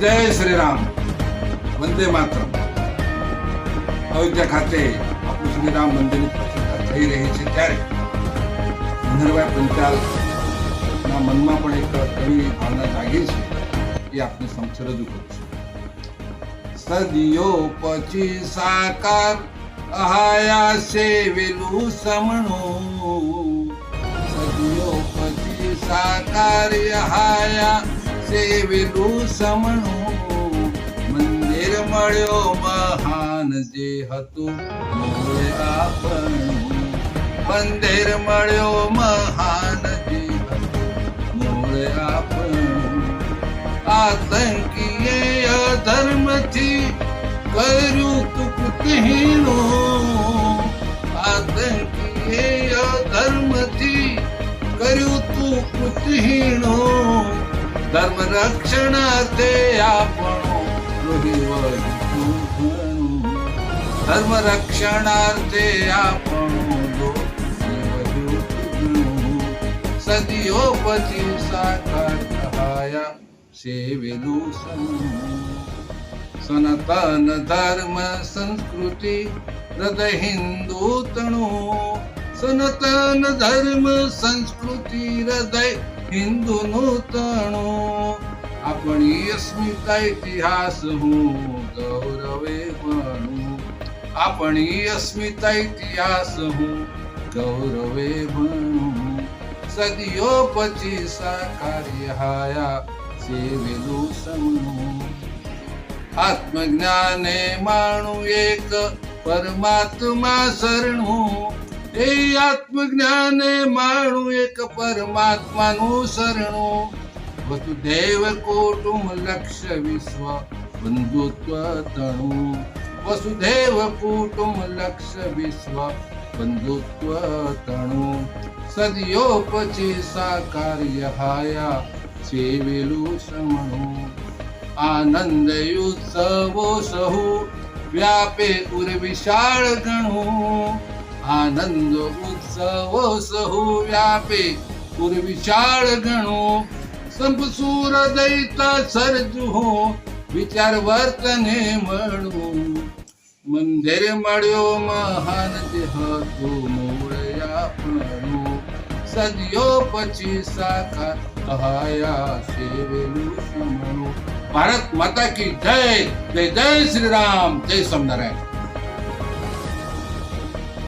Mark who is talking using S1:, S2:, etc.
S1: જય શ્રી રામ, વંદે માતરમ. અયોધ્યા ખાતે આપણું શ્રી રામ મંદિરની પ્રતિષ્ઠા થઈ રહી છે ત્યારે મનહરભાઈ પંચાલના મનમાં પણ એક એવી ભાવના જાગી છે એ આપને સમક્ષ રજૂ કરું છું. સદીઓ પછી સાકાર અહાયા સેવેલું સમણું, સદીઓ પછી સાકાર અહાયા સેવેલું સમણું, મંદિર મળ્યો મહાન જે હતું મૂળ આપણું, મંદિર મળ્યો મહાન જે હતું મૂળ આપણું. આતંકીએ અધર્મથી કર્યું કૃતહીનું, આતંકીએ અધર્મથી કર્યું તું કૃતહીનું, ધર્મ રક્ષણાર્થે આપણું લોહી વળ્યું ઘણું, ધર્મ રક્ષણાર્થે આપણું લોહી વળ્યું ઘણું. સદીઓ પછી સાકાર કહાયા સેવેલું સમણું, સનાતન ધર્મ સંસ્કૃતિ હૃદય હિન્દુ તણું, સનાતન ધર્મ સંસ્કૃતિ હૃદય હિન્દુનું તણું. આપણી અસ્મિતા ઇતિહાસ હું ગૌરવે ભણું, આપણી અસ્મિતા ઇતિહાસ હું ગૌરવે ભણું. સદીઓ પછી સાકાર્ય હાયા સેવેલું સમણું. આત્મજ્ઞાને માણું એક પરમાત્મા શરણું, એ આત્મજ્ઞાને માણું એક પરમાત્માનું શરણું. વસુધૈવ કુટુંબ લક્ષ્ય વિશ્વ બંધુત્વ તણું, વસુધૈવ કુટુંબ લક્ષ્ય વિશ્વ બંધુત્વ તણું. સદીઓ પછી સાકાર્ય હાયા સેવેલું સમણું. આનંદ ઉત્સવો સહુ વ્યાપે ઉર વિશાળ ગણું, આનંદ ઉત્સવો સહુ વ્યાપે ઉર વિશાળ ગણું. સંપ સુર દૈતા સર્જું વિચાર વર્તને મળવું, મંદિર મળ્યો મહાન જે હતું મૂળ આપણું. સદીઓ પછી સાકાર કહાયા સેવેલું સમણું. ભારત માતા કી જય, જય જય શ્રી રામ, જય સ્વામિનારાયણ.